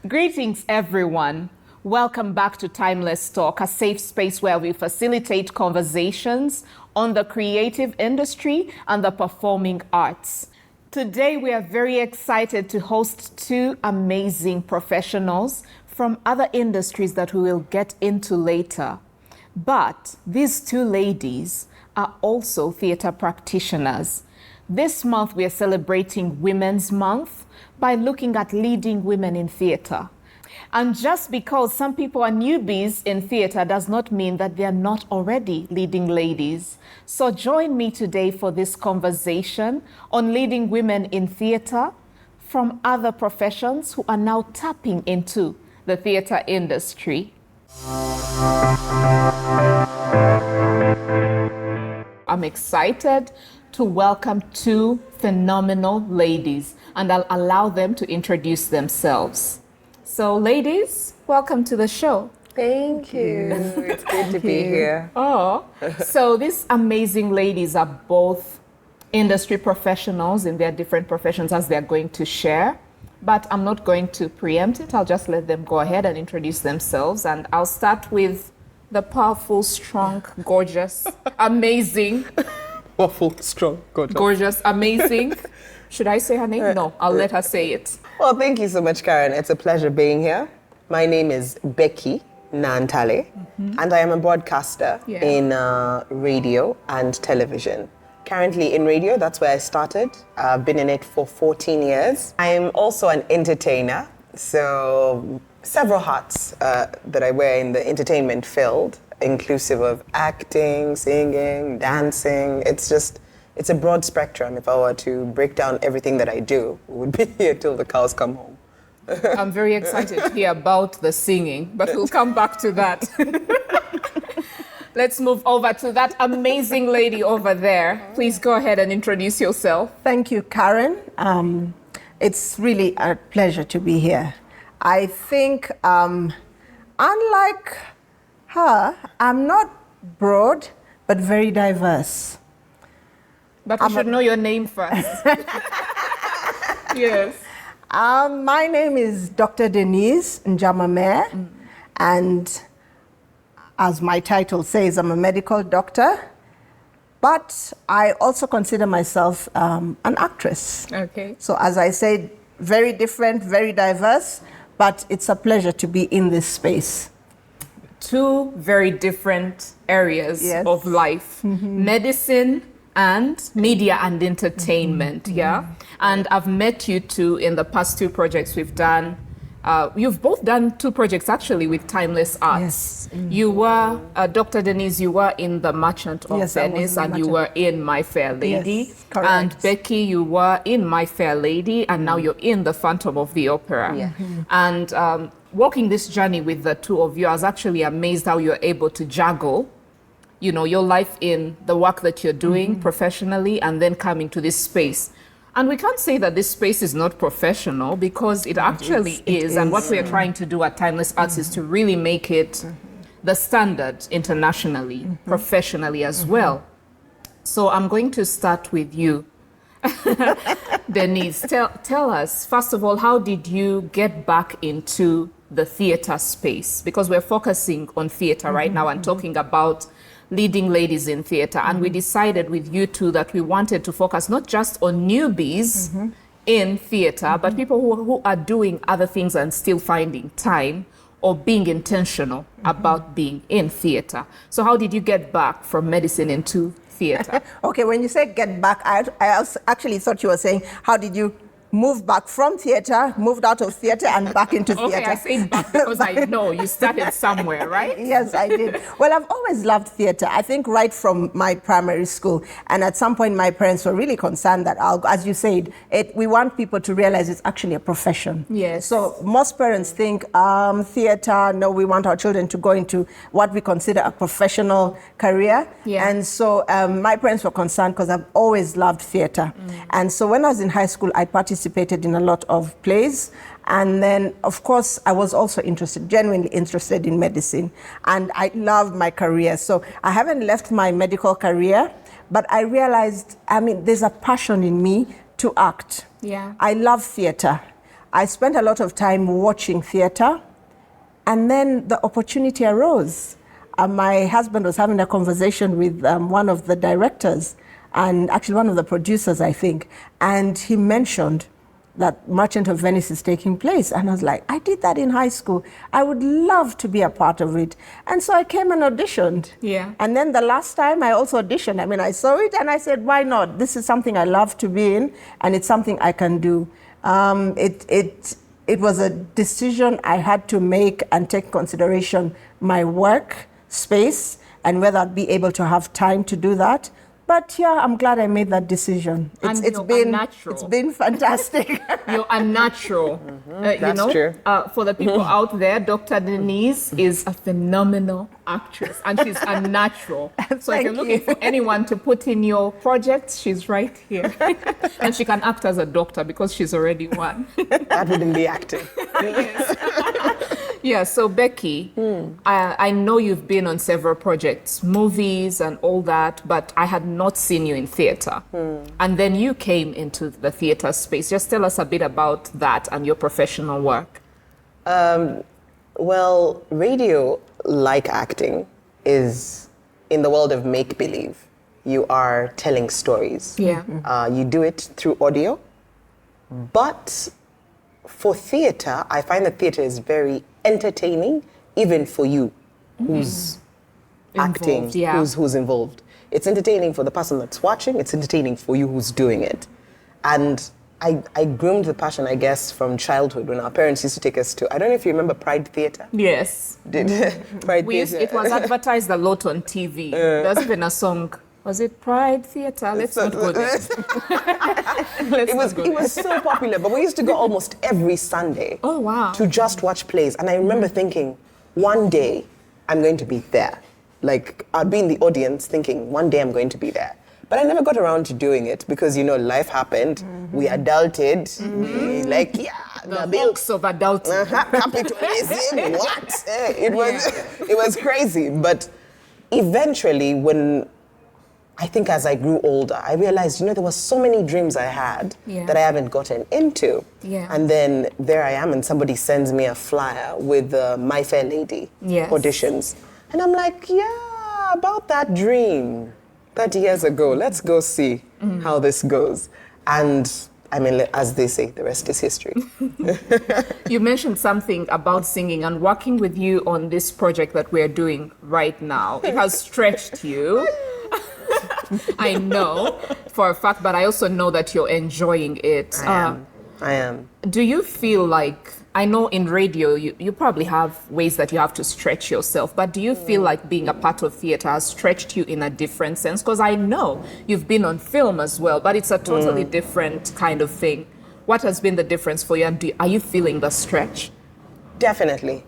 Greetings, everyone. Welcome back to Timeless Talk, a safe space where we facilitate conversations on the creative industry and the performing arts. Today, we are very excited to host two amazing professionals from other industries that we will get into later. But these two ladies are also theatre practitioners. This month, we are celebrating Women's Month by looking at leading women in theatre. And just because some people are newbies in theatre does not mean that they are not already leading ladies. So join me today for this conversation on leading women in theatre from other professions who are now tapping into the theatre industry. I'm excited to welcome two phenomenal ladies, and I'll allow them to introduce themselves. So ladies, welcome to the show. Thank you. It's good to be here. Oh, so these amazing ladies are both industry professionals in their different professions, as they're going to share. But I'm not going to preempt it. I'll just let them go ahead and introduce themselves. And I'll start with the powerful, strong, gorgeous, amazing. Powerful, strong, gorgeous. Gorgeous, amazing. Should I say her name? No, I'll let her say it. Well, thank you so much, Karen. It's a pleasure being here. My name is Becky Nantale, and I am a broadcaster in radio and television. Currently in radio, that's where I started. I've been in it for 14 years. I'm also an entertainer, so several hats that I wear in the entertainment field, inclusive of acting, singing, dancing. It's a broad spectrum. If I were to break down everything that I do, we would be here till the cows come home. I'm very excited to hear about the singing, but we'll come back to that. Let's move over to that amazing lady over there. Please go ahead and introduce yourself. Thank you, Karen. It's really a pleasure to be here. I think, unlike her, I'm not broad, but very diverse. But you should know your name first. Yes. My name is Dr. Denise Njama-Meya, and as my title says, I'm a medical doctor, but I also consider myself an actress. Okay. So as I said, very different, very diverse, but it's a pleasure to be in this space. Two very different areas of life, medicine and media and entertainment, And I've met you two in the past two projects we've done. You've both done two projects actually with Timeless Arts. Yes. You were, Dr. Denise, you were in The Merchant of Venice, and you were in My Fair Lady. Yes, correct. And Becky, you were in My Fair Lady, and now you're in The Phantom of the Opera. Yeah. And walking this journey with the two of you, I was actually amazed how you're able to juggle, you know, your life in the work that you're doing professionally and then coming to this space. And we can't say that this space is not professional, because it actually is. And what we are trying to do at Timeless Arts is to really make it the standard internationally, professionally as well. So I'm going to start with you. Denise, tell us, first of all, how did you get back into the theatre space? Because we're focusing on theatre right now and talking about leading ladies in theatre. And we decided with you two that we wanted to focus not just on newbies in theatre, but people who are doing other things and still finding time or being intentional about being in theatre. So how did you get back from medicine into theatre? Okay, when you say get back, I actually thought you were saying, how did you move back from theatre, moved out of theatre and back into theatre? Okay, I say back because I know you started somewhere, right? Yes, I did. Well, I've always loved theatre. I think right from my primary school. And at some point, my parents were really concerned that, as you said, we want people to realize it's actually a profession. Yes. So most parents think theatre, no, we want our children to go into what we consider a professional career. Yeah. And so my parents were concerned because I've always loved theatre. And so when I was in high school, I participated in a lot of plays. And then, of course, I was also genuinely interested in medicine. And I loved my career. So I haven't left my medical career, but I realized, there's a passion in me to act. Yeah. I love theatre. I spent a lot of time watching theater, and then the opportunity arose. My husband was having a conversation with one of the directors, and actually one of the producers, I think, and he mentioned that Merchant of Venice is taking place. And I was like, I did that in high school. I would love to be a part of it. And so I came and auditioned. Yeah. And then the last time I also auditioned. I mean, I saw it and I said, why not? This is something I love to be in, and it's something I can do. It was a decision I had to make and take consideration my work space and whether I'd be able to have time to do that. But yeah, I'm glad I made that decision. It's been fantastic. You're unnatural. That's true. For the people out there, Dr. Denise is a phenomenal actress, and she's unnatural. So if you're looking for anyone to put in your projects, she's right here. And she can act as a doctor because she's already one. That wouldn't be acting. Yeah, so Becky, I know you've been on several projects, movies and all that, but I had not seen you in theater. And then you came into the theater space. Just tell us a bit about that and your professional work. Well, radio, like acting, is in the world of make-believe. You are telling stories. Yeah. You do it through audio, but for theater, I find that theater is very entertaining, even for you who's acting, who's involved. It's entertaining for the person that's watching, it's entertaining for you who's doing it. And I groomed the passion, I guess, from childhood when our parents used to take us to, I don't know if you remember Pride Theatre? Yes. Pride Theatre. It was advertised a lot on TV. There's even a song. Was it Pride Theatre? Let's not go there. It was so popular, but we used to go almost every Sunday. Oh, wow. To just watch plays. And I remember thinking, one day I'm going to be there. Like, I'd be in the audience thinking, one day I'm going to be there. But I never got around to doing it because, you know, life happened. We adulted. We the hooks of adulting. Capitalism, what? It was crazy. But eventually, when I think as I grew older, I realized, you know, there were so many dreams I had that I haven't gotten into. Yeah. And then there I am, and somebody sends me a flyer with My Fair Lady auditions. And I'm like, yeah, about that dream 30 years ago. Let's go see how this goes. And I mean, as they say, the rest is history. You mentioned something about singing, and working with you on this project that we're doing right now. It has stretched you. I know for a fact, but I also know that you're enjoying it. I am. Do you feel like, I know in radio you probably have ways that you have to stretch yourself, but do you feel like being a part of theater has stretched you in a different sense? Because I know you've been on film as well, but it's a totally different kind of thing. What has been the difference for you, and are you feeling the stretch? Definitely.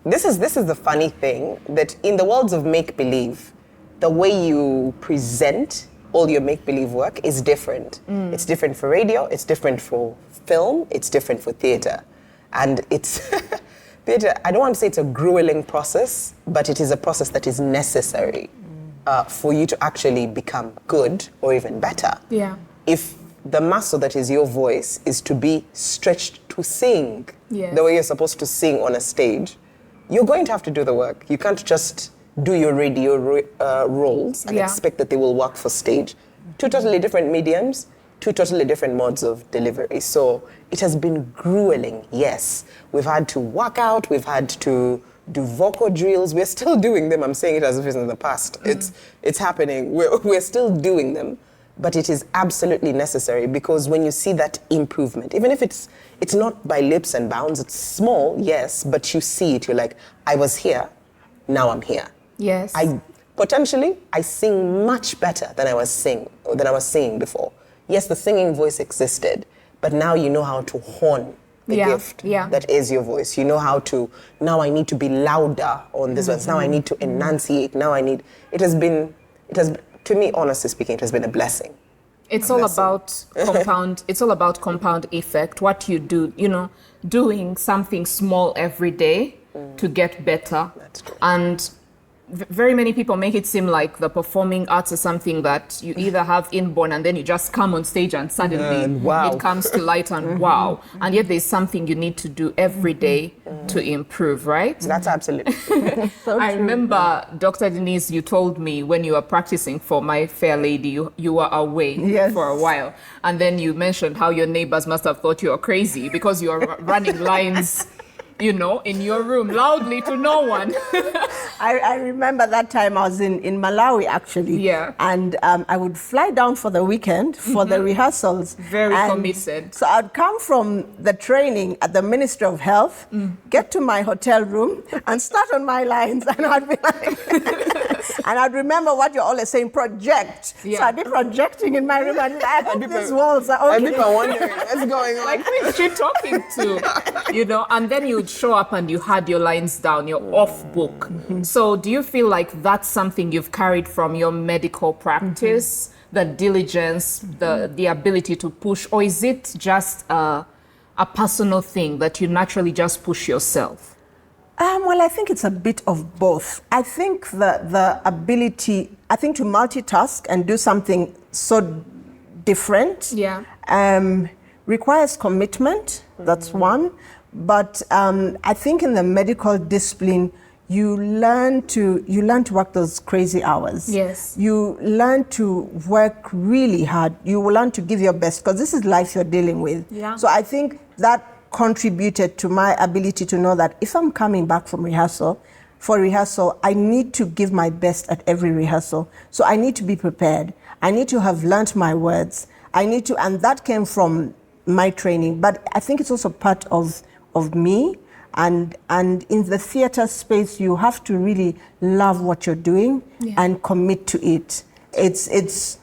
This is the funny thing, that in the worlds of make-believe, the way you present all your make-believe work is different. It's different for radio, it's different for film, it's different for theater. And it's, theater, I don't want to say it's a grueling process, but it is a process that is necessary for you to actually become good or even better. Yeah. If the muscle that is your voice is to be stretched to sing the way you're supposed to sing on a stage, you're going to have to do the work. You can't just do your radio roles and expect that they will work for stage. Two totally different mediums, two totally different modes of delivery. So it has been grueling, yes. We've had to work out, we've had to do vocal drills. We're still doing them. I'm saying it as if it's in the past. It's happening. We're still doing them. But it is absolutely necessary, because when you see that improvement, even if it's not by leaps and bounds, it's small, yes, but you see it, you're like, I was here, now I'm here. Yes. I sing much better than I was singing before. Yes, the singing voice existed, but now you know how to hone the gift that is your voice. You know how to, now I need to be louder on this one. Now I need to enunciate. To me, honestly speaking, it has been a blessing. It's all about compound. It's all about compound effect. What you do, doing something small every day to get better. That's true. And very many people make it seem like the performing arts is something that you either have inborn and then you just come on stage and suddenly wow. it comes to light and wow. And yet there's something you need to do every day to improve, right? That's absolutely true. I remember, Dr. Denise, you told me when you were practicing for My Fair Lady, you were away for a while. And then you mentioned how your neighbors must have thought you were crazy because you were running lines, you know, in your room loudly to no one. I remember that time I was in Malawi, actually. Yeah. And I would fly down for the weekend for the rehearsals. Very committed. So I'd come from the training at the Ministry of Health, get to my hotel room, and start on my lines. And I'd be like, and I'd remember what you're always saying, project. Yeah. So I'd be projecting in my room, and I hope these walls are okay. And people are wondering, what's going on? Like, who is she talking to? You know, and then you would show up and you had your lines down, you're off book. So do you feel like that's something you've carried from your medical practice, the diligence, the ability to push, or is it just a personal thing that you naturally just push yourself? Well, I think it's a bit of both. I think the ability, I think to multitask and do something so different requires commitment. That's one. But I think in the medical discipline, you learn to work those crazy hours. Yes. You learn to work really hard. You will learn to give your best because this is life you're dealing with. Yeah. So I think that contributed to my ability to know that if I'm coming back from rehearsal, I need to give my best at every rehearsal. So I need to be prepared. I need to have learnt my words. And that came from my training. But I think it's also part of me. And in the theater space, you have to really love what you're doing and commit to it. It's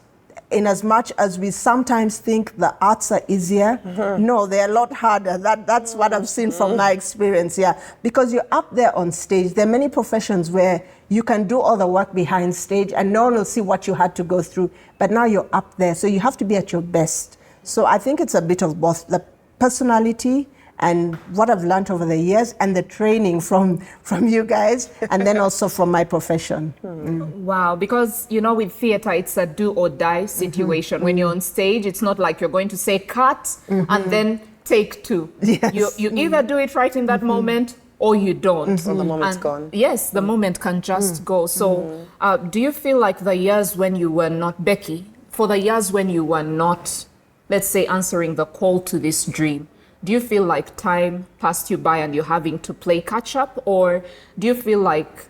in as much as we sometimes think the arts are easier, no, they're a lot harder. That's what I've seen from my experience, because you're up there on stage. There are many professions where you can do all the work behind stage and no one will see what you had to go through, but now you're up there, so you have to be at your best. So I think it's a bit of both, the personality and what I've learned over the years and the training from you guys and then also from my profession. Wow, because you know with theater it's a do or die situation. When you're on stage, it's not like you're going to say cut and then take two. Yes. You either do it right in that moment or you don't. So the moment's gone. Yes, the moment can just go. So do you feel like the years when you were not, Becky, for the years when you were not, let's say, answering the call to this dream, do you feel like time passed you by and you're having to play catch up? Or do you feel like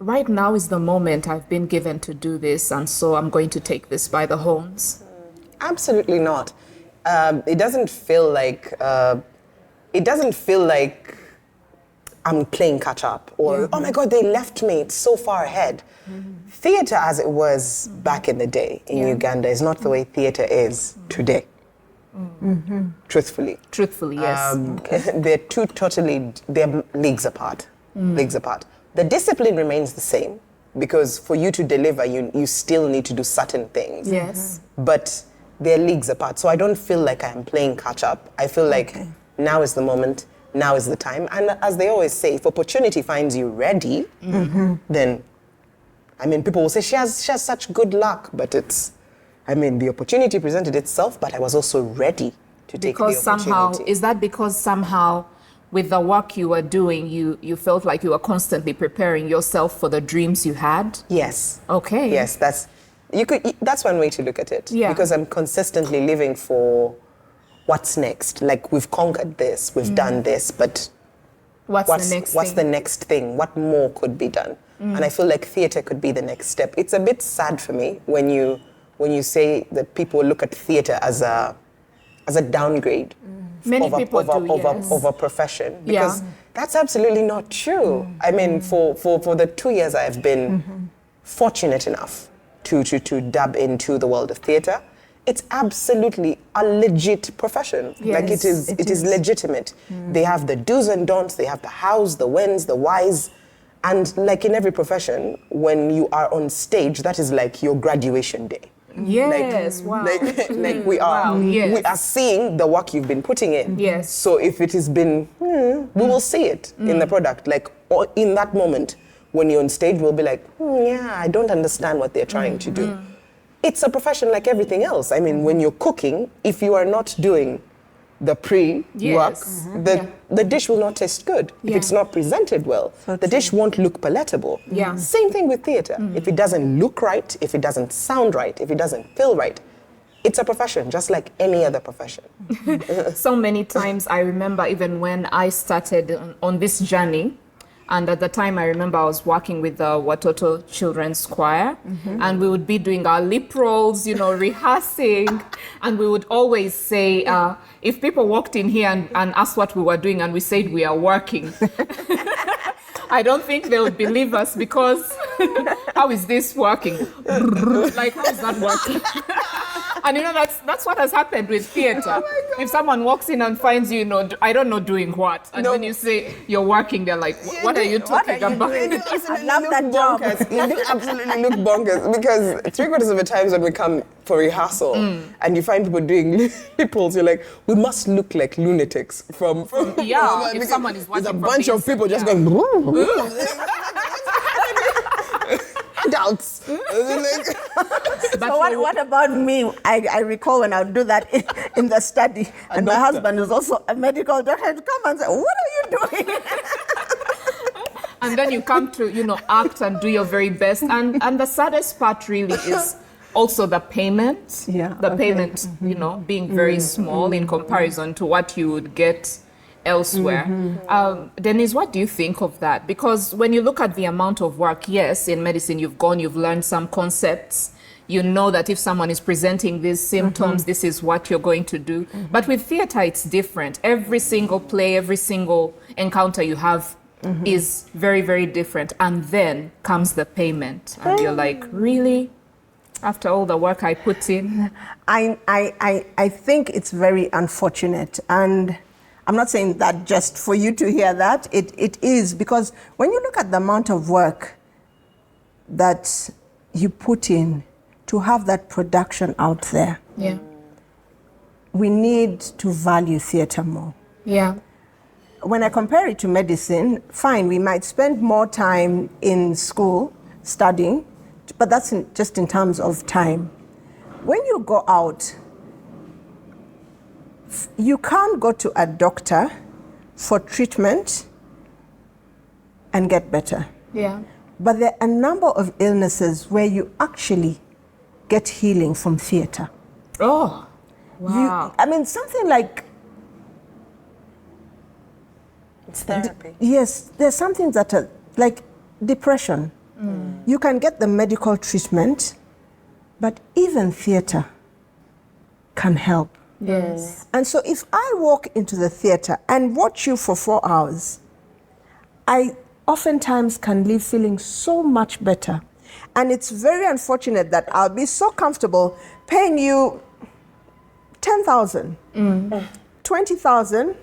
right now is the moment I've been given to do this and so I'm going to take this by the horns? Absolutely not. It doesn't feel like I'm playing catch up or, oh my God, they left me, it's so far ahead. Theater as it was back in the day in Uganda is not the way theater is today. Truthfully, yes. They're leagues apart. The discipline remains the same because for you to deliver, you still need to do certain things. Yes. But they're leagues apart. So I don't feel like I'm playing catch up. I feel like now is the moment, now is the time. And as they always say, if opportunity finds you ready, then, I mean, people will say she has such good luck, but the opportunity presented itself, but I was also ready to take the opportunity. Is that because somehow with the work you were doing, you felt like you were constantly preparing yourself for the dreams you had? Yes. Okay. Yes, that's one way to look at it. Yeah. Because I'm consistently living for what's next. Like we've conquered this, we've done this, but what's the next thing? What more could be done? And I feel like theater could be the next step. It's a bit sad for me when you say that people look at theater as a downgrade of a profession, because that's absolutely not true. I mean, for the 2 years I have been fortunate enough to dab into the world of theater, it's absolutely a legit profession. Yes, like it is legitimate. They have the do's and don'ts, they have the hows, the whens, the whys. And like in every profession, when you are on stage, that is like your graduation day. Yes, we are seeing the work you've been putting in. Yes. So if it has been, we will see it in the product. Like or in that moment, when you're on stage, we'll be like, yeah, I don't understand what they're trying to do. It's a profession like everything else. I mean, when you're cooking, if you are not doing the pre-work, the dish will not taste good. If it's not presented well, the dish won't look palatable. Same thing with theatre. If it doesn't look right, if it doesn't sound right, if it doesn't feel right, it's a profession, just like any other profession. So many times I remember even when I started on this journey, and at the time I remember I was working with the Watoto Children's Choir, and we would be doing our lip rolls, rehearsing, and we would always say, if people walked in here and asked what we were doing and we said we are working, I don't think they would believe us, because how is this working? Like, how is that working? And that's what has happened with theatre. If someone walks in and finds you, I don't know doing what, and when you say you're working, they're like, what are you talking about? I love that job. You do absolutely look bonkers, because 3/4 of the times when we come for rehearsal and you find people doing nipples, you're like, we must look like lunatics from if someone is watching. There's a bunch of people just going, adults. So what about me? I recall when I would do that in the study, and my husband was also a medical doctor. He'd come and say, what are you doing? And then you come to, act and do your very best. And the saddest part really is also the payment. The payment, being very small in comparison to what you would get elsewhere. Denise, what do you think of that? Because when you look at the amount of work, yes, in medicine, you've learned some concepts. You know that if someone is presenting these symptoms, this is what you're going to do. But with theatre, it's different. Every single play, every single encounter you have is very, very different. And then comes the payment. And you're like, really? After all the work I put in? I think it's very unfortunate. And I'm not saying that just for you to hear that. It is, because when you look at the amount of work that you put in to have that production out there, we need to value theatre more. When I compare it to medicine, fine, we might spend more time in school studying, but that's just in terms of time. When you go out, you can't go to a doctor for treatment and get better. But there are a number of illnesses where you actually get healing from theatre. Oh, wow. Something like... It's therapy. Yes, there's something that are like depression. You can get the medical treatment, but even theatre can help. Yes. And so if I walk into the theatre and watch you for 4 hours, I oftentimes can leave feeling so much better. And it's very unfortunate that I'll be so comfortable paying you 10,000, 20,000,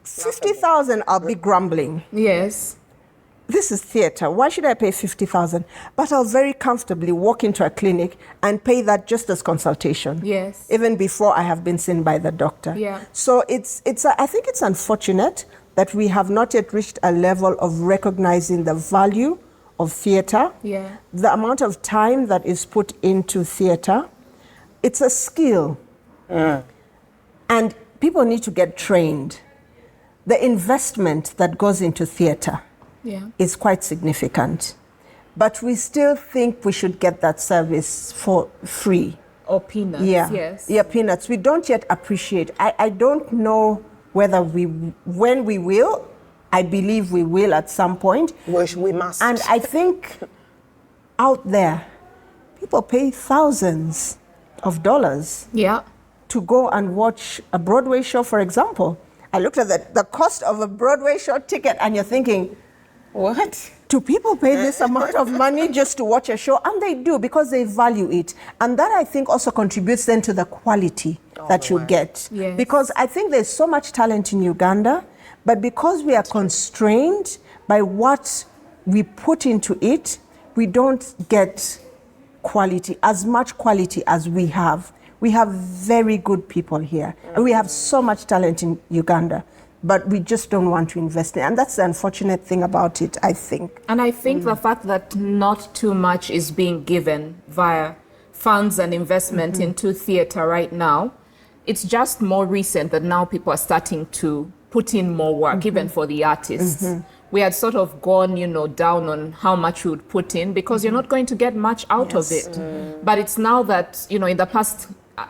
50,000, I'll be grumbling. Yes. This is theatre. Why should I pay 50,000? But I'll very comfortably walk into a clinic and pay that just as consultation. Yes. Even before I have been seen by the doctor. So I think it's unfortunate that we have not yet reached a level of recognizing the value of theatre. The amount of time that is put into theatre. It's a skill. And people need to get trained. The investment that goes into theatre is quite significant. But we still think we should get that service for free. Or peanuts, yes. Yeah, peanuts. We don't yet appreciate. I don't know when we will. I believe we will at some point. We must. And I think out there, people pay thousands of dollars to go and watch a Broadway show, for example. I looked at the cost of a Broadway show ticket and you're thinking, what? Do people pay this amount of money just to watch a show? And they do, because they value it. And that, I think, also contributes then to the quality that you get. Because I think there's so much talent in Uganda, but because we are constrained by what we put into it, we don't get quality, as much quality as we have. We have very good people here, and we have so much talent in Uganda. but we just don't want to invest in it. And that's the unfortunate thing about it, I think. And I think the fact that not too much is being given via funds and investment into theatre right now, it's just more recent that now people are starting to put in more work, even for the artists. We had sort of gone, down on how much we would put in because you're not going to get much out of it. But it's now that, in the past,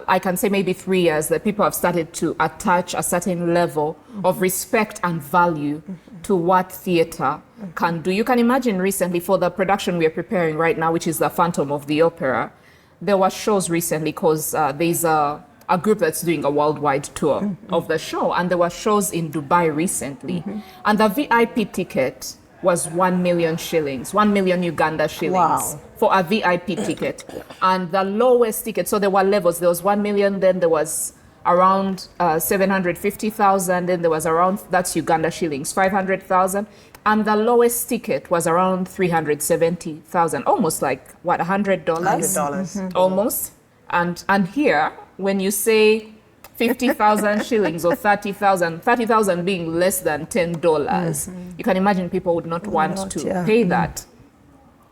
I can say maybe 3 years, that people have started to attach a certain level of respect and value to what theatre can do. You can imagine recently for the production we are preparing right now, which is the Phantom of the Opera, there were shows recently because there's a group that's doing a worldwide tour of the show, and there were shows in Dubai recently, and the VIP ticket was 1 million shillings, 1 million Uganda shillings for a VIP ticket. And the lowest ticket, so there were levels, there was 1 million, then there was around 750,000, then there was around, that's Uganda shillings, 500,000. And the lowest ticket was around 370,000, almost like, what, $100? $100. Almost. And here, when you say 50,000 shillings or 30,000 being less than $10, you can imagine people would not want to pay that.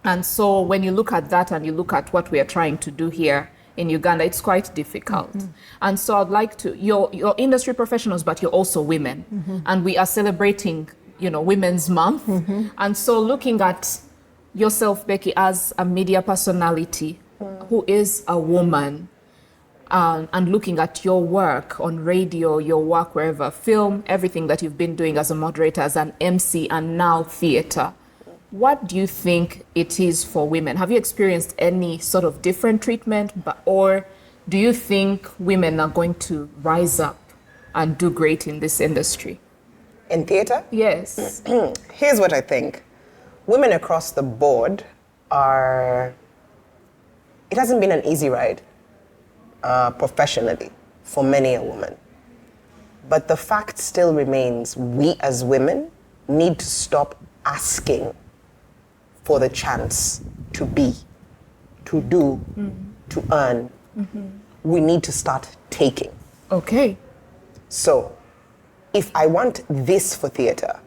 And so when you look at that and you look at what we are trying to do here in Uganda, it's quite difficult. And so I'd like to, you're industry professionals, but you're also women. And we are celebrating, Women's Month. And so looking at yourself, Becky, as a media personality who is a woman, and looking at your work on radio, your work wherever, film, everything that you've been doing as a moderator, as an MC, and now theatre, what do you think it is for women? Have you experienced any sort of different treatment, or do you think women are going to rise up and do great in this industry? In theatre? Yes. Here's what I think. Women across the board it hasn't been an easy ride. Professionally for many a woman. But the fact still remains, we as women need to stop asking for the chance to be, to do, to earn. We need to start taking. Okay. So, if I want this for theatre,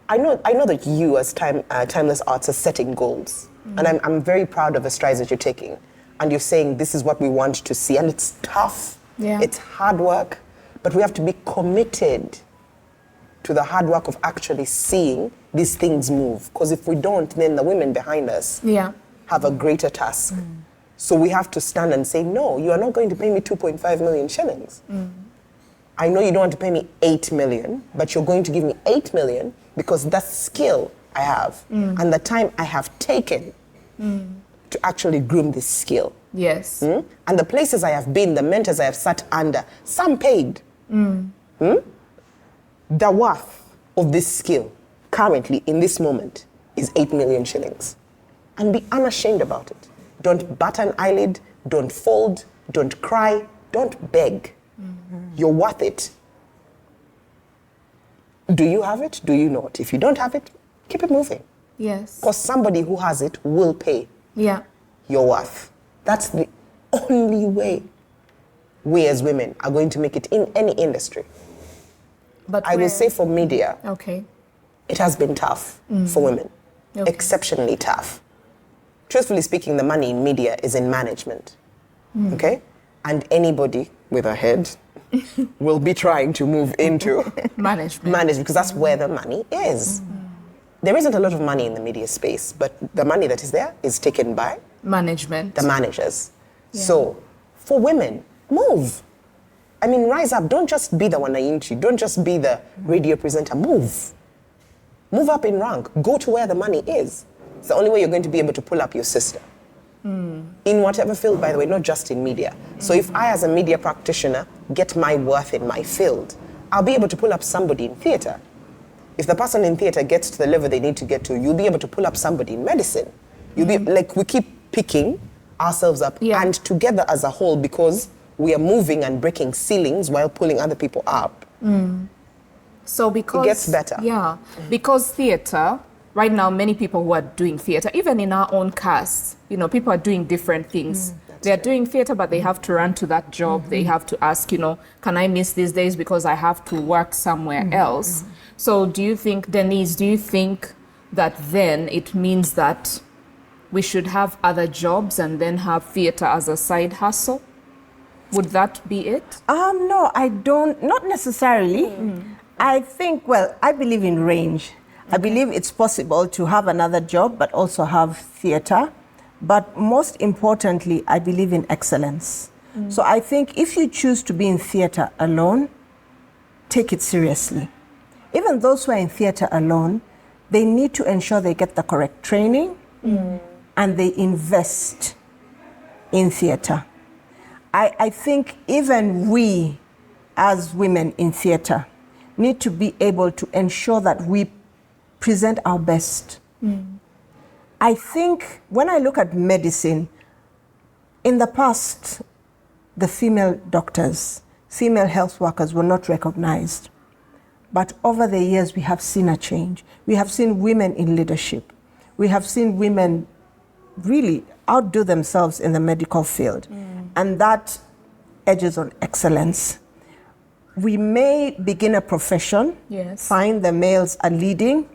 I know that you as Timeless Arts are setting goals. And I'm very proud of the strides that you're taking. And you're saying this is what we want to see. And it's tough. Yeah. It's hard work. But we have to be committed to the hard work of actually seeing these things move. Because if we don't, then the women behind us have a greater task. So we have to stand and say, no, you are not going to pay me 2.5 million shillings. I know you don't want to pay me 8 million, but you're going to give me 8 million because that's skill I have and the time I have taken to actually groom this skill. Yes. And the places I have been, the mentors I have sat under, some paid. The worth of this skill currently in this moment is 8 million shillings. And be unashamed about it. Don't bat an eyelid, don't fold, don't cry, don't beg. You're worth it. Do you have it? Do you not? If you don't have it, keep it moving. Yes. Because somebody who has it will pay your worth. That's the only way we as women are going to make it in any industry. But I will say for media, it has been tough for women, exceptionally tough. Truthfully speaking, the money in media is in management, okay? And anybody with a head will be trying to move into management because that's where the money is. There isn't a lot of money in the media space, but the money that is there is taken by management, the managers. So for women, move. I mean, rise up. Don't just be the Wananchi. Don't just be the radio presenter. Move. Move up in rank. Go to where the money is. It's the only way you're going to be able to pull up your sister. In whatever field, by the way, not just in media. So if I, as a media practitioner, get my worth in my field, I'll be able to pull up somebody in theatre. If the person in theatre gets to the level they need to get to, you'll be able to pull up somebody in medicine. You'll be like, we keep picking ourselves up and together as a whole, because we are moving and breaking ceilings while pulling other people up. So because it gets better. Because theatre, right now, many people who are doing theatre, even in our own cast, people are doing different things. They're doing theatre, but they have to run to that job. They have to ask, can I miss these days because I have to work somewhere else? So do you think, Denise, that then it means that we should have other jobs and then have theatre as a side hustle? Would that be it? No, I don't, not necessarily. I think, I believe in range. I believe it's possible to have another job but also have theatre. But most importantly, I believe in excellence. So I think if you choose to be in theatre alone, take it seriously. Even those who are in theatre alone, they need to ensure they get the correct training and they invest in theatre. I think even we, as women in theatre, need to be able to ensure that we present our best. I think when I look at medicine, in the past, the female doctors, female health workers were not recognized. But over the years, we have seen a change. We have seen women in leadership. We have seen women really outdo themselves in the medical field. And that edges on excellence. We may begin a profession, find the males are leading,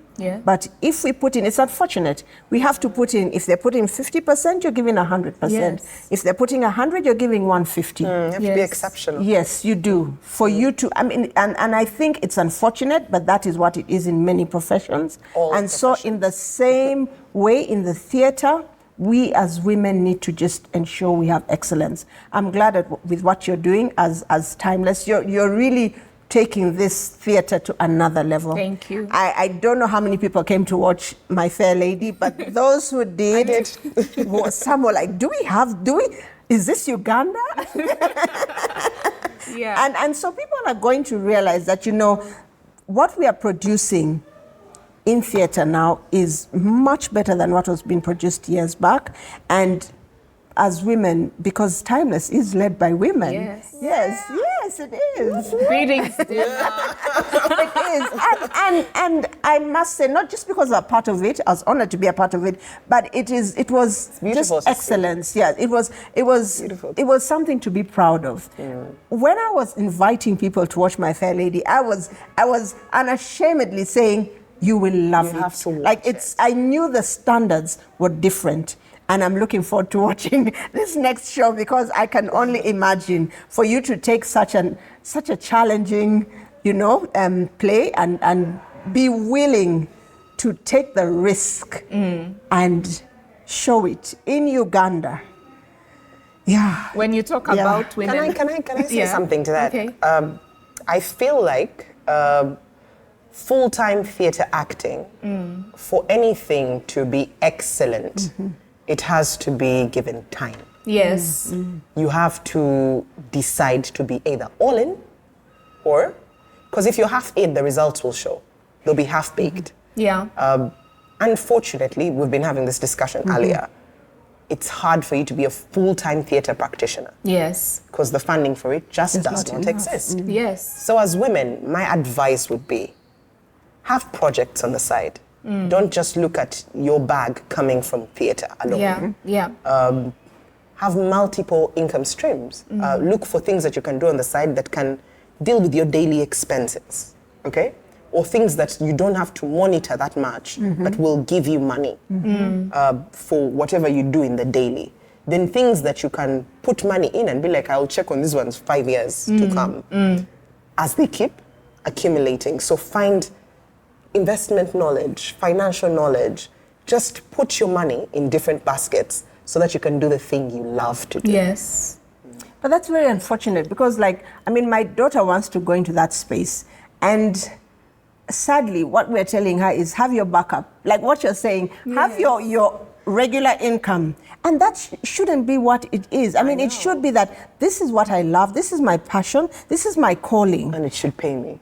but if we put in, it's unfortunate, we have to put in, if they're putting 50%, you're giving 100%. If they're putting 100, you're giving 150. You have to be exceptional. Yes, you do. For you to, and I think it's unfortunate, but that is what it is in many professions. So in the same way in the theatre, we as women need to just ensure we have excellence. I'm glad with what you're doing as Timeless. You're really taking this theatre to another level. Thank you. I don't know how many people came to watch My Fair Lady, but those who did, some were like, is this Uganda? And so people are going to realize that, what we are producing in theatre now is much better than what was being produced years back. And as women, because Timeless is led by women. Yes, it is. Greetings. It is. And I must say, not just because I'm part of it, I was honored to be a part of it, but it was just excellence. Yeah, it was something to be proud of. When I was inviting people to watch My Fair Lady, I was unashamedly saying, you will love it. I knew the standards were different. And I'm looking forward to watching this next show because I can only imagine for you to take such a challenging, play and be willing to take the risk and show it in Uganda. Yeah. When you talk about women, can I say something to that? Okay. I feel like full-time theatre acting, for anything to be excellent, it has to be given time. Yes. You have to decide to be either all in or, because if you're half in, the results will show. They'll be half-baked. Unfortunately, we've been having this discussion earlier. It's hard for you to be a full-time theatre practitioner. Yes. Because the funding for it just does not exist. Yes. So as women, my advice would be, have projects on the side. Don't just look at your bag coming from theatre alone. Have multiple income streams. Look for things that you can do on the side that can deal with your daily expenses, okay? Or things that you don't have to monitor that much, but will give you money for whatever you do in the daily. Then things that you can put money in and be like, I'll check on these ones 5 years to come. As they keep accumulating. So find investment knowledge, financial knowledge. Just put your money in different baskets so that you can do the thing you love to do. Yes. But that's very unfortunate because, my daughter wants to go into that space. And sadly, what we're telling her is have your backup. Like what you're saying, have your regular income. And that shouldn't be what it is. I mean, it should be that this is what I love, this is my passion, this is my calling. And it should pay me.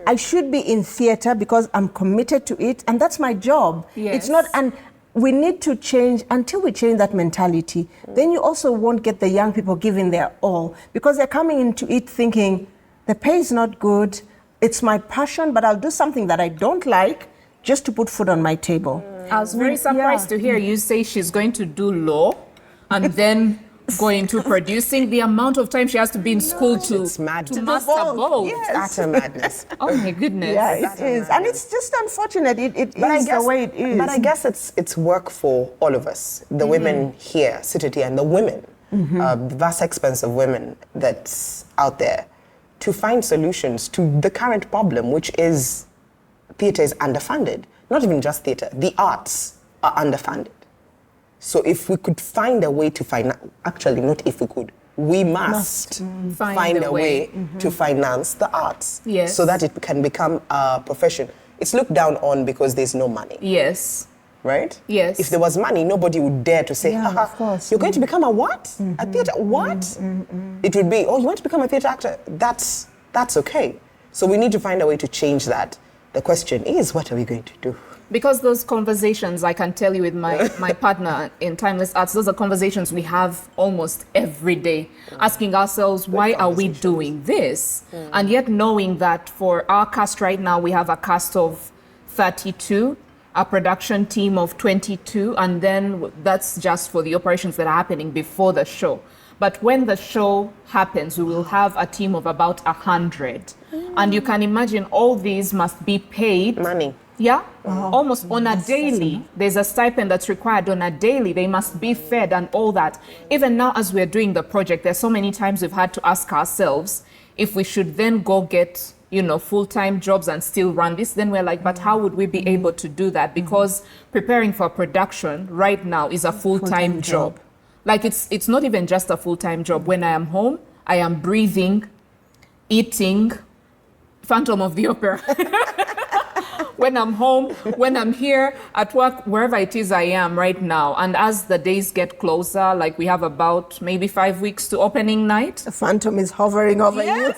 I should be in theatre because I'm committed to it, and that's my job. Yes. It's not, and we need to change, until we change that mentality, then you also won't get the young people giving their all, because they're coming into it thinking, the pay is not good, it's my passion, but I'll do something that I don't like just to put food on my table. I was very surprised to hear you say she's going to do law and then going into producing, the amount of time she has to be in school to master both. Yes. Utter madness. Oh my goodness. Yeah, it is. And it's just unfortunate. It is the way it is. But I guess it's work for all of us. The women here, seated here, and the women, the vast expanse of women that's out there, to find solutions to the current problem, which is theatre is underfunded. Not even just theatre, the arts are underfunded. So if we could find a way to actually not if we could, we must find a way to finance the arts. Yes. So that it can become a profession. It's looked down on because there's no money. Yes. Right? Yes. If there was money, nobody would dare to say, of course. You're going to become a what? A theatre, what? It would be, oh, you want to become a theatre actor? That's okay. So we need to find a way to change that. The question is, what are we going to do? Because those conversations, I can tell you with my partner in Timeless Arts, those are conversations we have almost every day, asking ourselves, why are we doing this? And yet knowing that for our cast right now, we have a cast of 32, a production team of 22, and then that's just for the operations that are happening before the show. But when the show happens, we will have a team of about 100. And you can imagine all these must be paid. Money. Yeah, almost on a daily. There's a stipend that's required on a daily. They must be fed and all that. Even now, as we're doing the project, there's so many times we've had to ask ourselves if we should then go get, full-time jobs and still run this. Then we're like, but how would we be able to do that? Because preparing for production right now is a full-time job. Like it's not even just a full-time job. When I am home, I am breathing, eating, Phantom of the Opera. When I'm home, when I'm here at work, wherever it is I am right now. And as the days get closer, like we have about maybe 5 weeks to opening night. The phantom is hovering over you.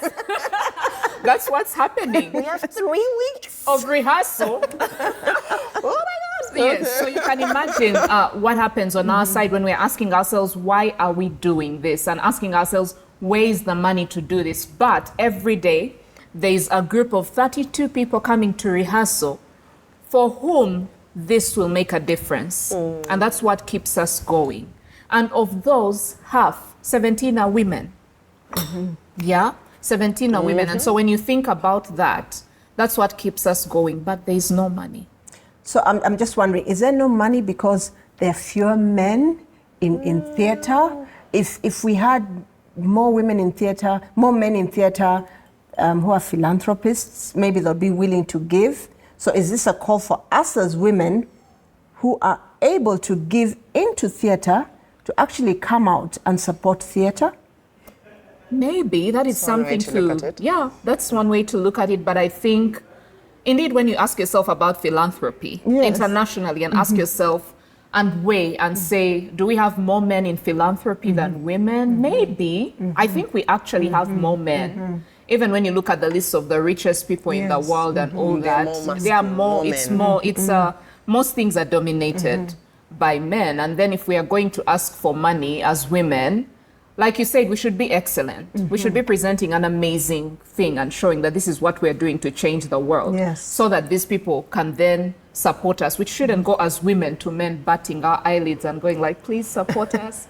That's what's happening. We have 3 weeks of rehearsal. Oh my God. Yes, so you can imagine what happens on our side when we're asking ourselves, why are we doing this? And asking ourselves, where is the money to do this? But every day, there's a group of 32 people coming to rehearsal for whom this will make a difference. And that's what keeps us going. And of those, 17 are women. Yeah, 17 are women. And so when you think about that, that's what keeps us going. But there's no money. So I'm just wondering, is there no money because there are fewer men in theatre? If we had more women in theatre, more men in theatre, who are philanthropists, maybe they'll be willing to give. So is this a call for us as women who are able to give into theatre to actually come out and support theatre? Maybe that is something to yeah, that's one way to look at it. But I think, indeed, when you ask yourself about philanthropy internationally and ask yourself and weigh and say, do we have more men in philanthropy than women? Maybe. I think we actually have more men. Even when you look at the list of the richest people in the world and all that, there are more, most things are dominated by men. And then if we are going to ask for money as women, like you said, we should be excellent. We should be presenting an amazing thing and showing that this is what we're doing to change the world. So that these people can then support us, which shouldn't go as women to men batting our eyelids and going like, please support us.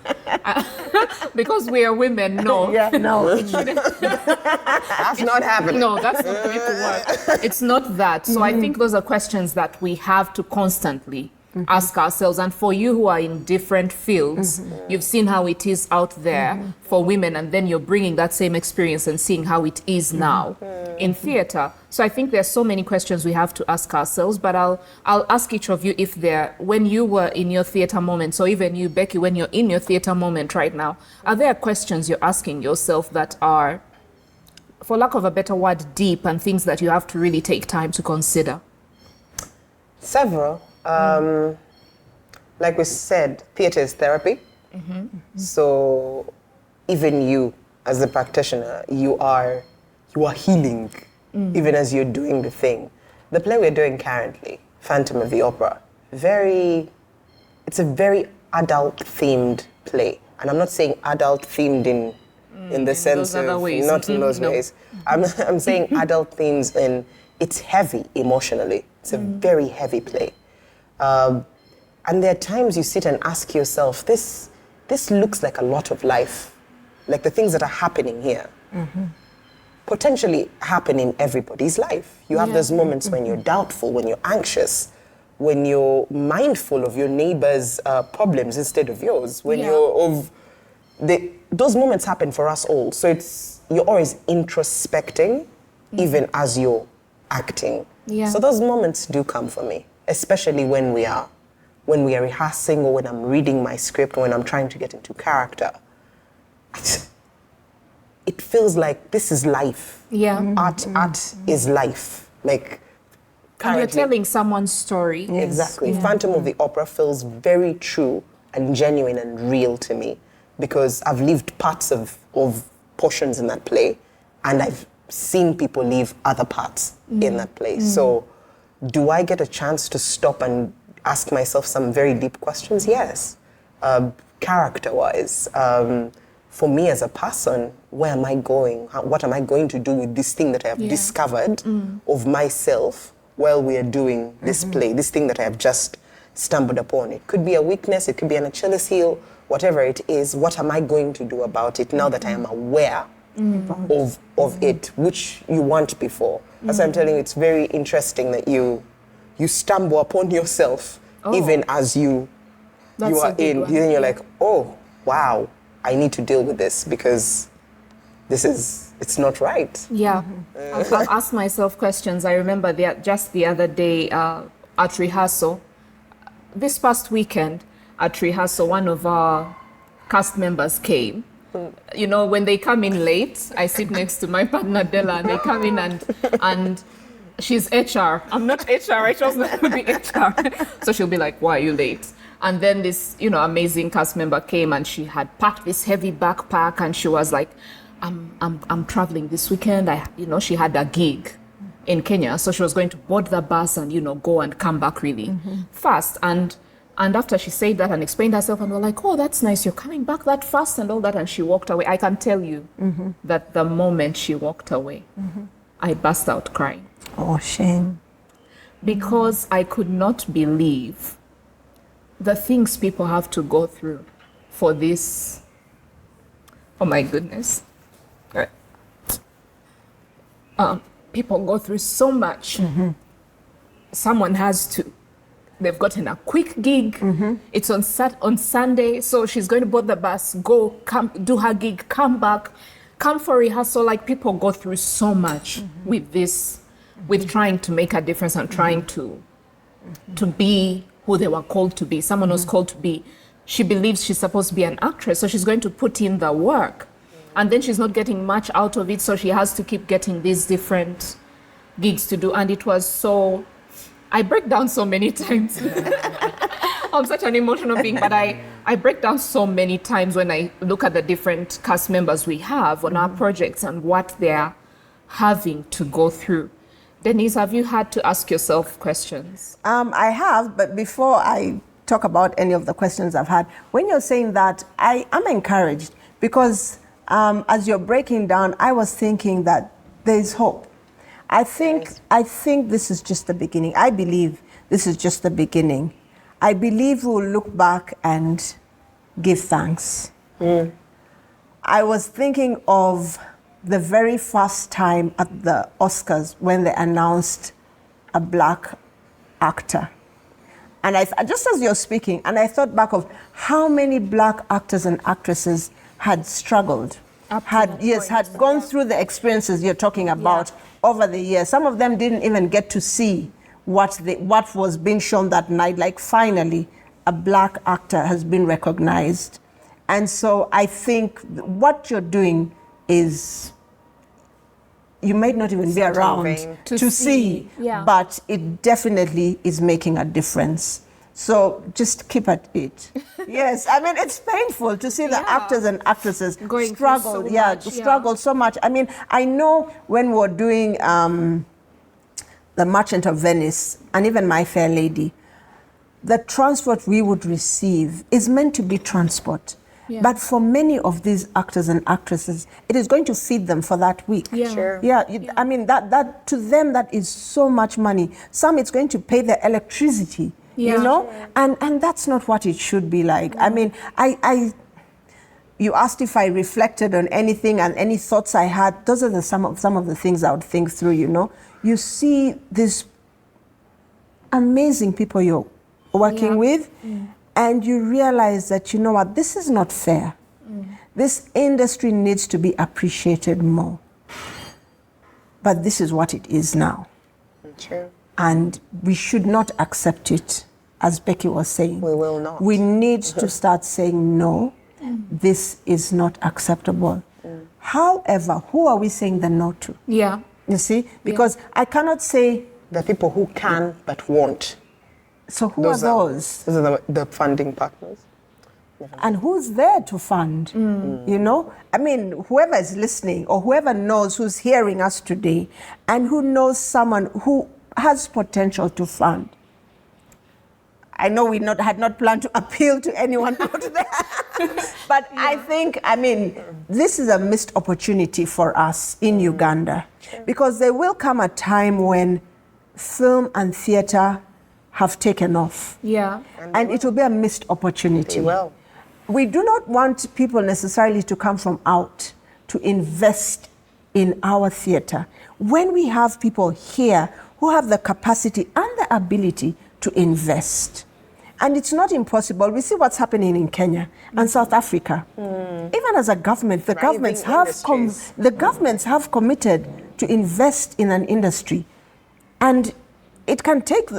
Because we are women, no. No. It shouldn't. That's not happening. No, that's not going to work. It's not that. So I think those are questions that we have to constantly ask ourselves. And for you who are in different fields, you've seen how it is out there for women, and then you're bringing that same experience and seeing how it is now in theatre. So I think there's so many questions we have to ask ourselves, but I'll ask each of you if when you were in your theatre moment, so even you, Becky, when you're in your theatre moment right now, are there questions you're asking yourself that are, for lack of a better word, deep, and things that you have to really take time to consider? Several. Like we said, theatre is therapy. So even you, as a practitioner, you are healing, even as you're doing the thing. The play we're doing currently, Phantom of the Opera, it's a very adult-themed play. And I'm not saying adult-themed in the sense of, not in those ways. I'm saying adult themes in, it's heavy emotionally. It's a very heavy play. And there are times you sit and ask yourself, this this looks like a lot of life. Like the things that are happening here potentially happen in everybody's life. You have those moments when you're doubtful, when you're anxious, when you're mindful of your neighbor's problems instead of yours, when those moments happen for us all. So you're always introspecting, even as you're acting. Yeah. So those moments do come for me, especially when we are rehearsing, or when I'm reading my script, or when I'm trying to get into character. It feels like this is life. Yeah. Art is life. Like, and you're telling someone's story. Exactly. Yeah. Phantom of the Opera feels very true and genuine and real to me, because I've lived parts of portions in that play, and I've seen people live other parts in that play. So do I get a chance to stop and ask myself some very deep questions? Yes. Character-wise, for me as a person, where am I going? What am I going to do with this thing that I have discovered of myself while we are doing this play, this thing that I have just stumbled upon? It could be a weakness, it could be an Achilles heel, whatever it is. What am I going to do about it now that I am aware of it, which you weren't before? As I'm telling you, it's very interesting that you stumble upon yourself even as you are in. Then you're like, oh, wow, I need to deal with this, because it's not right. Yeah. I've asked myself questions. I remember just the other day at rehearsal, this past weekend at rehearsal, one of our cast members came. You know, when they come in late, I sit next to my partner Della, and they come in and she's HR. I'm not HR. I chose not to be HR. So she'll be like, why are you late? And then this, amazing cast member came, and she had packed this heavy backpack, and she was like, I'm traveling this weekend. She had a gig in Kenya, so she was going to board the bus and, go and come back really fast. And after she said that and explained herself, and we're like, oh, that's nice, you're coming back that fast and all that, and she walked away. I can tell you that the moment she walked away, I burst out crying. Oh, shame. Because I could not believe the things people have to go through for this. Oh my goodness. People go through so much. Someone they've gotten a quick gig. It's on Sunday, so she's going to board the bus, come, do her gig, come back, come for rehearsal. Like, people go through so much with this, with trying to make a difference and trying to be who they were called to be. Someone was called to be. She believes she's supposed to be an actress, so she's going to put in the work. And then she's not getting much out of it, so she has to keep getting these different gigs to do. And it was so... I break down so many times. I'm such an emotional being, but I break down so many times when I look at the different cast members we have on our projects and what they're having to go through. Denise, have you had to ask yourself questions? I have, but before I talk about any of the questions I've had, when you're saying that, I am encouraged, because as you're breaking down, I was thinking that there's hope. I think this is just the beginning. I believe this is just the beginning. I believe we'll look back and give thanks. I was thinking of the very first time at the Oscars when they announced a Black actor. And just as you're speaking, and I thought back of how many Black actors and actresses had struggled, had gone through the experiences you're talking about over the years. Some of them didn't even get to see what was being shown that night. Like, finally, a Black actor has been recognized. And so I think what you're doing is, you might not even be around to see, but it definitely is making a difference. So just keep at it. Yes, I mean, it's painful to see the actors and actresses struggle so much. I mean, I know when we were doing The Merchant of Venice, and even My Fair Lady, the transport we would receive is meant to be transport. Yeah. But for many of these actors and actresses, it is going to feed them for that week. Yeah. Sure. I mean, that to them, that is so much money. Some, it's going to pay their electricity. You know, and that's not what it should be like. I mean, you asked if I reflected on anything and any thoughts I had. Those are some of the things I would think through, you know. You see these amazing people you're working with, and you realize that, you know what, this is not fair. This industry needs to be appreciated more. But this is what it is now. True. And we should not accept it, as Becky was saying. We will not. We need to start saying, no, this is not acceptable. However, who are we saying the no to? Yeah. You see? Because I cannot say... The people who can but won't. So who are those? Those are the funding partners. And who's there to fund? You know? I mean, whoever is listening or whoever knows who's hearing us today and who knows someone who has potential to fund. I know we had not planned to appeal to anyone out there, but I think, I mean, this is a missed opportunity for us in Uganda, because there will come a time when film and theater have taken off. Yeah. And it will be a missed opportunity. They will. We do not want people necessarily to come from out to invest in our theater. When we have people here who have the capacity and the ability to invest. And it's not impossible. We see what's happening in Kenya and South Africa. Even as a government, the governments have committed to invest in an industry. And it can take,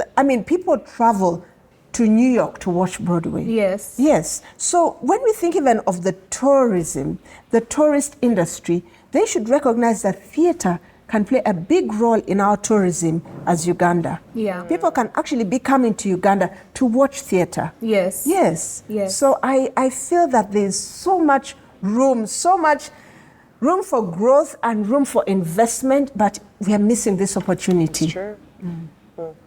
people travel to New York to watch Broadway. Yes. Yes. So when we think even of the tourism, the tourist industry, they should recognize that theater can play a big role in our tourism as Uganda. Yeah. People can actually be coming to Uganda to watch theater. Yes. Yes. Yes. So I feel that there's so much room for growth and room for investment, but we are missing this opportunity. It's true.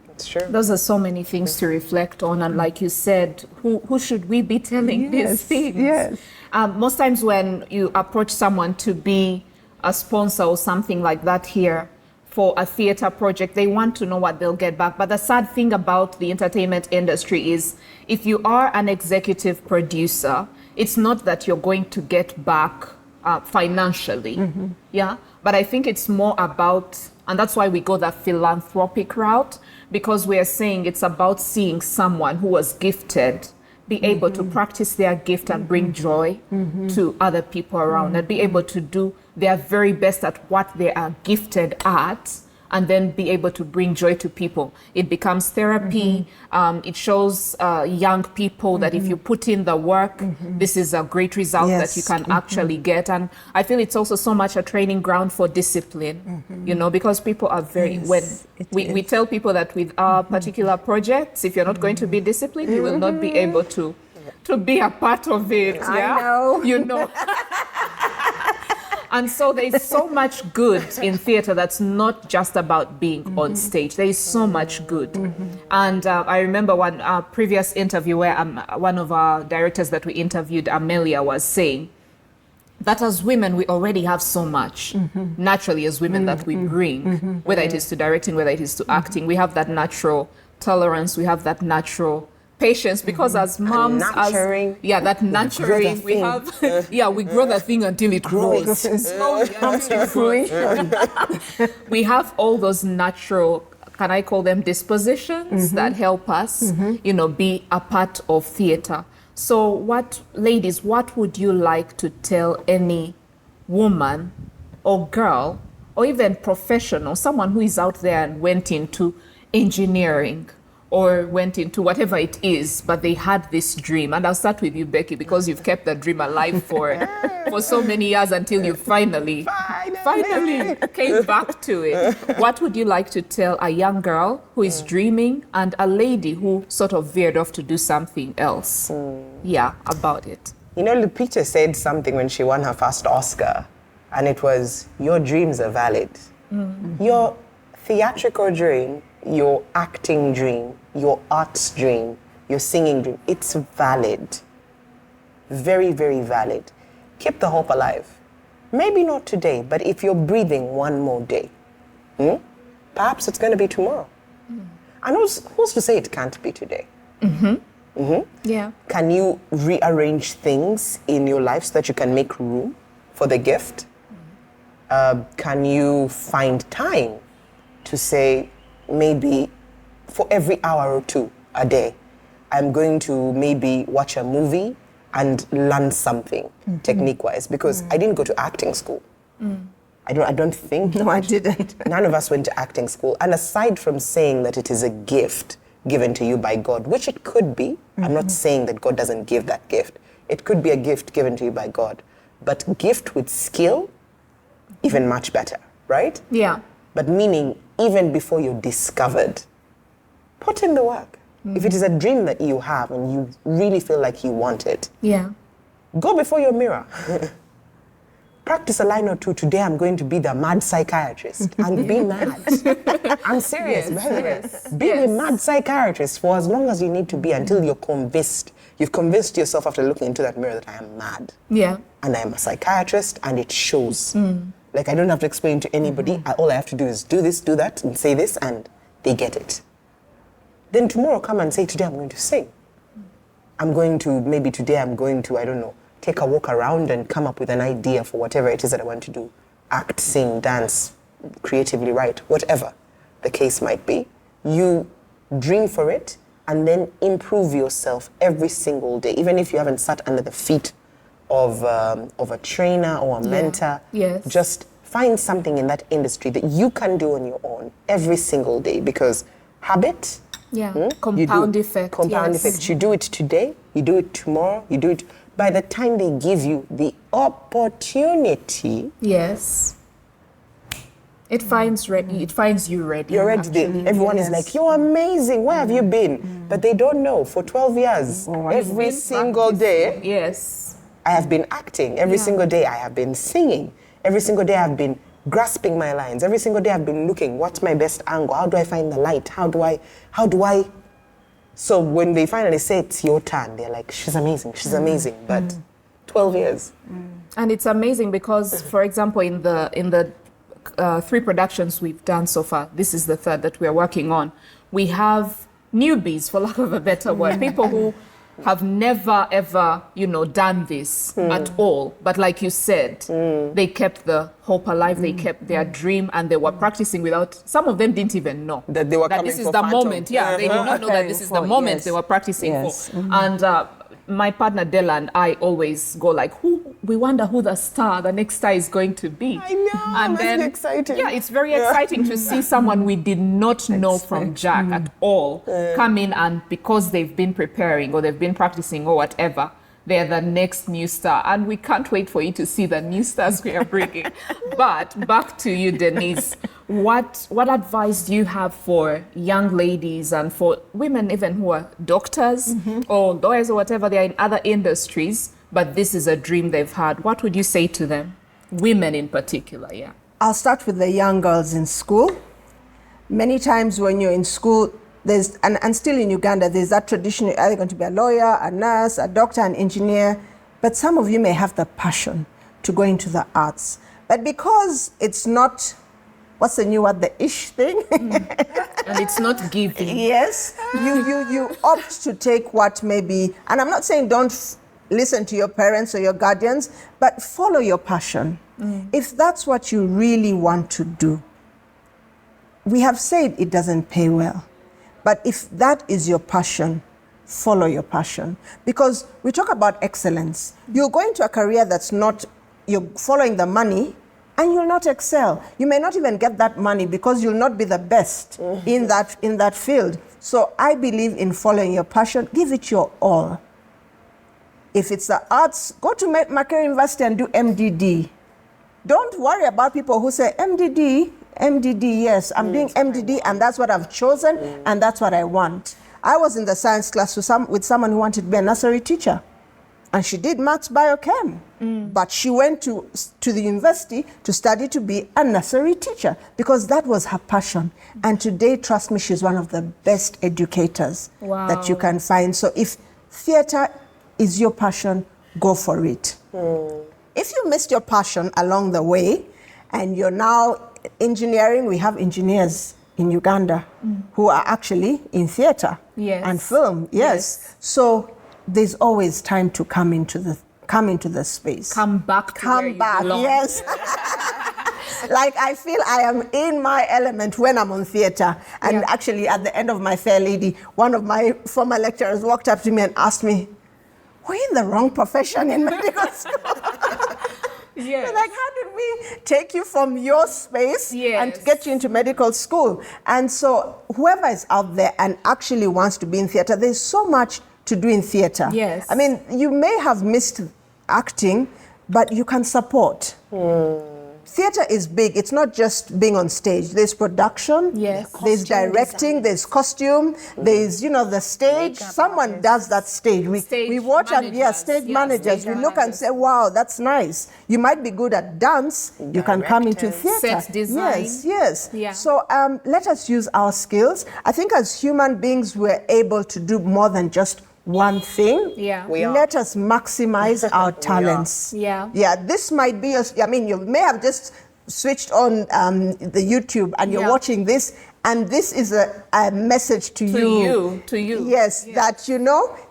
It's true. Those are so many things to reflect on, and like you said, who should we be telling these things? Yes. Most times when you approach someone to be a sponsor or something like that here for a theater project, they want to know what they'll get back. But the sad thing about the entertainment industry is if you are an executive producer, it's not that you're going to get back financially. Yeah. But I think it's more about, and that's why we go that philanthropic route, because we are saying it's about seeing someone who was gifted be able to practice their gift and bring joy to other people around, and be able to do their very best at what they are gifted at, and then be able to bring joy to people. It becomes therapy. It shows young people that if you put in the work, this is a great result that you can actually get. And I feel it's also so much a training ground for discipline, you know, because people are very, we tell people that with our particular projects, if you're not going to be disciplined, you will not be able to be a part of it. Yeah? I know. You know. And so there's so much good in theater that's not just about being on stage. There is so much good. And I remember one previous interview where one of our directors that we interviewed, Amelia, was saying that as women, we already have so much naturally as women that we bring, whether it is to directing, whether it is to acting. We have that natural tolerance, we have that natural patience, because as moms, that nurturing, we have, we grow that thing until it grows. Slowly comes to fruition. We have all those natural, can I call them dispositions, that help us, you know, be a part of theater. So ladies, what would you like to tell any woman or girl, or even professional, someone who is out there and went into engineering, or went into whatever it is, but they had this dream? And I'll start with you, Becky, because you've kept the dream alive for so many years until you finally came back to it. What would you like to tell a young girl who is dreaming and a lady who sort of veered off to do something else? About it. You know, Lupita said something when she won her first Oscar, and it was, your dreams are valid. Your theatrical dream, your acting dream, your arts dream, your singing dream, it's valid. Very, very valid. Keep the hope alive. Maybe not today, but if you're breathing one more day, perhaps it's going to be tomorrow. And who's to say it can't be today? Yeah. Can you rearrange things in your life so that you can make room for the gift? Can you find time to say, maybe for every hour or two a day, I'm going to maybe watch a movie and learn something technique-wise, because I didn't go to acting school. I don't think. No, I didn't. None of us went to acting school. And aside from saying that it is a gift given to you by God, which it could be, I'm not saying that God doesn't give that gift. It could be a gift given to you by God. But gift with skill, even much better, right? Yeah. But meaning, even before you're discovered, put in the work. If it is a dream that you have and you really feel like you want it, Yeah. go before your mirror. Practice a line or two. Today I'm going to be the mad psychiatrist. And be mad. I'm serious, by the way. Be a mad psychiatrist for as long as you need to be until you're convinced. You've convinced yourself after looking into that mirror that I am mad. Yeah. And I'm a psychiatrist, and it shows. Like, I don't have to explain to anybody. All I have to do is do this, do that, and say this, and they get it. Then tomorrow come and say, today I'm going to sing. Maybe today I'm going to, I don't know, take a walk around and come up with an idea for whatever it is that I want to do. Act, sing, dance, creatively write, whatever the case might be. You dream for it and then improve yourself every single day. Even if you haven't sat under the feet of a trainer or a mentor, just find something in that industry that you can do on your own every single day, because habit, compound effect. Compound effect. You do it today, you do it tomorrow, you do it. By the time they give you the opportunity, it finds you ready. You're ready. Everyone is like, you're amazing. Where have you been? But they don't know. For 12 years, every single day, I have been acting. Every single day, I have been singing. Every single day, I've been grasping my lines. Every single day, I've been looking. What's my best angle? How do I find the light? How do I? So when they finally say it's your turn, they're like, she's amazing. She's amazing. But 12 years. And it's amazing because, for example, in the 3 productions we've done so far, this is the 3rd that we're working on, we have newbies, for lack of a better word, people who have never ever, done this at all. But like you said, they kept the hope alive, they kept their dream, and they were practicing without, some of them didn't even know that they were that coming this is for the phantom. moment. Yeah, they did not know that this is the moment they were practicing for. And my partner Della and I always go like, we wonder who the next star is going to be. I know, and then, be exciting. Yeah, it's very exciting to see someone we did not know from Jack at all come in, and because they've been preparing or they've been practicing or whatever, they're the next new star. And we can't wait for you to see the new stars we are bringing. But back to you, Denise. What advice do you have for young ladies and for women even who are doctors or lawyers or whatever, they are in other industries, but this is a dream they've had? What would you say to them? Women in particular, I'll start with the young girls in school. Many times when you're in school, there's, and still in Uganda, there's that tradition, you're either going to be a lawyer, a nurse, a doctor, an engineer, but some of you may have the passion to go into the arts. But because it's not, what's the new word, the ish thing? And it's not giving. Yes, you opt to take what may be, and I'm not saying don't listen to your parents or your guardians, but follow your passion. If that's what you really want to do. We have said it doesn't pay well. But if that is your passion, follow your passion. Because we talk about excellence. You'll go into a career that's not, you're following the money, and you'll not excel. You may not even get that money because you'll not be the best in that field. So I believe in following your passion. Give it your all. If it's the arts, go to Makerere University and do MDD. Don't worry about people who say MDD, yes, I'm doing MDD and that's what I've chosen and that's what I want. I was in the science class with someone who wanted to be a nursery teacher, and she did maths biochem, but she went to the university to study to be a nursery teacher because that was her passion. And today, trust me, she's one of the best educators that you can find. So if theater is your passion, go for it. If you missed your passion along the way and you're now engineering, we have engineers in Uganda who are actually in theater and film. Yes. So there's always time to come into the space. Come back to where you belong. Yes. Like I feel I am in my element when I'm on theater. And actually at the end of My Fair Lady, one of my former lecturers walked up to me and asked me, "We're in the wrong profession in medical school." Yes. Like, how did we take you from your space and get you into medical school? And so whoever is out there and actually wants to be in theater, there's so much to do in theater. Yes. I mean, you may have missed acting, but you can support. Theater is big. It's not just being on stage. There's production, there's directing, there's costume, there's, the stage. Someone does that stage. We watch stage managers. We look and say, wow, that's nice. You might be good at dance. You can come into theater. Set design. Yes. So let us use our skills. I think as human beings, we're able to do more than just one thing. Let us maximize our talents. This might be you may have just switched on the YouTube and you're watching this, and this is a message to you. Yes, that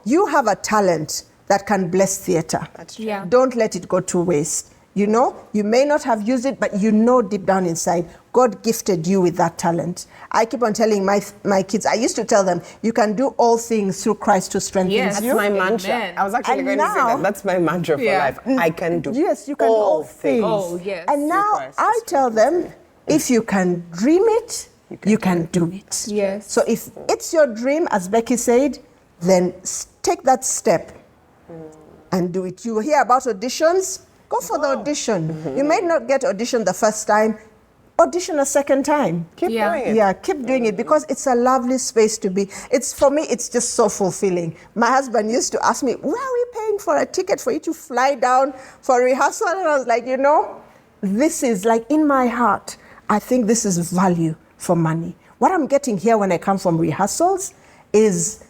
you have a talent that can bless theater. That's true. Don't let it go to waste. You may not have used it, but deep down inside, God gifted you with that talent. I keep on telling my kids, I used to tell them, you can do all things through Christ who strengthens you. That's my mantra. I was actually going to say that. That's my mantra for life. I can do you can all things. Oh, yes. And now I tell them, if you can dream it, you can do it. Yes. So if it's your dream, as Becky said, then take that step and do it. You hear about auditions, go for the audition. You may not get audition the first time, audition a second time. Keep doing it. Yeah, keep doing it, because it's a lovely space to be. For me, it's just so fulfilling. My husband used to ask me, where are we paying for a ticket for you to fly down for rehearsal? And I was like, this is like in my heart, I think this is value for money. What I'm getting here when I come from rehearsals is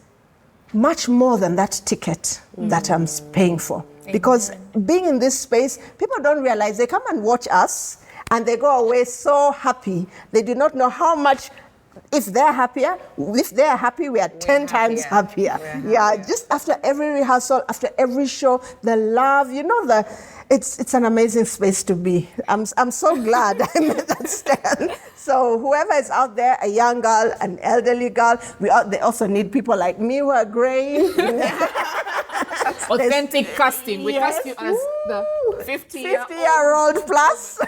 much more than that ticket that I'm paying for. Because being in this space, people don't realize they come and watch us and they go away so happy. They do not know how much, if they're happy, we are 10 times happier. Just after every rehearsal, after every show, the love, it's an amazing space to be. I'm so glad I made that stand. So whoever is out there, a young girl, an elderly girl, they also need people like me who are graying. Authentic casting. We cast you as the 50-year-old plus.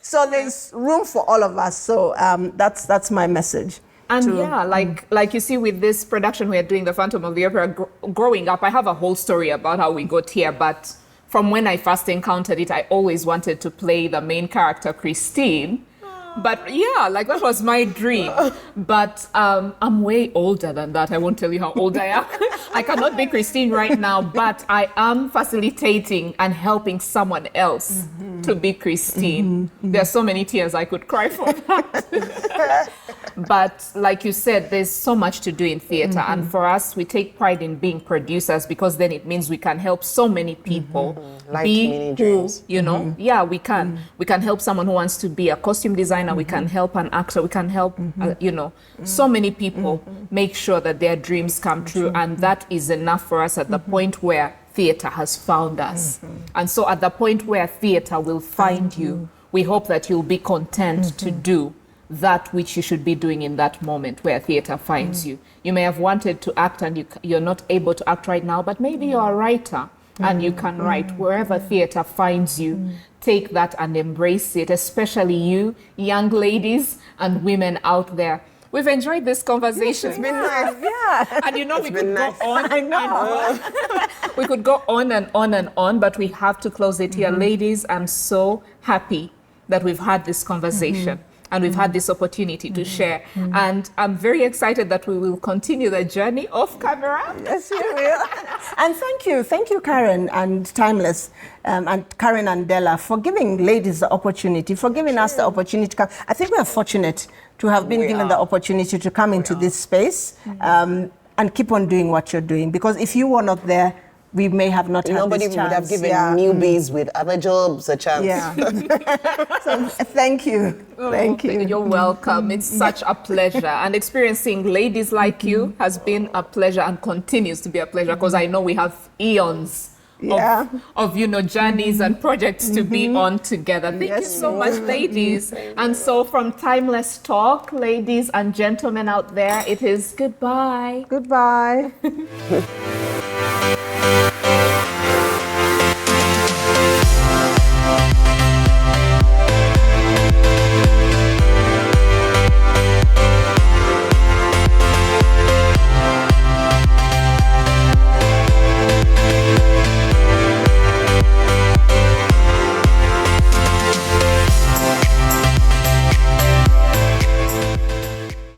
So there's room for all of us. So that's my message. And like you see with this production we are doing, The Phantom of the Opera, growing up, I have a whole story about how we got here. But from when I first encountered it, I always wanted to play the main character, Christine. But that was my dream. But I'm way older than that. I won't tell you how old I am. I cannot be Christine right now, but I am facilitating and helping someone else to be Christine. There are so many tears I could cry for that. But like you said, there's so much to do in theater. And for us, we take pride in being producers, because then it means we can help so many people be who, we can. We can help someone who wants to be a costume designer. We can help an actor. We can help, so many people make sure that their dreams come true. And that is enough for us at the point where theater has found us. And so at the point where theater will find you, we hope that you'll be content to do that which you should be doing in that moment where theater finds you. You may have wanted to act and you're not able to act right now, but maybe you're a writer and you can write. Wherever theater finds you, take that and embrace it, especially you, young ladies and women out there. We've enjoyed this conversation. It's been nice. And we could go on. I know. We could go on and on and on, but we have to close it here. Ladies, I'm so happy that we've had this conversation. And we've had this opportunity to share. And I'm very excited that we will continue the journey off camera. Yes, you will. And thank you, Karen and Timeless, and Karen and Della, for giving ladies the opportunity, for giving us the opportunity to come. I think we are fortunate to have been given the opportunity to come into this space and keep on doing what you're doing. Because if you were not there, we may have not had Nobody this would have chance. given newbies with other jobs a chance. Yeah. So, thank you. Thank you. You're welcome. It's such a pleasure. And experiencing ladies like you has been a pleasure and continues to be a pleasure, because I know we have eons of journeys and projects to be on together. Thank you so much, ladies. And so from Timeless Talk, ladies and gentlemen out there, it is goodbye. Goodbye.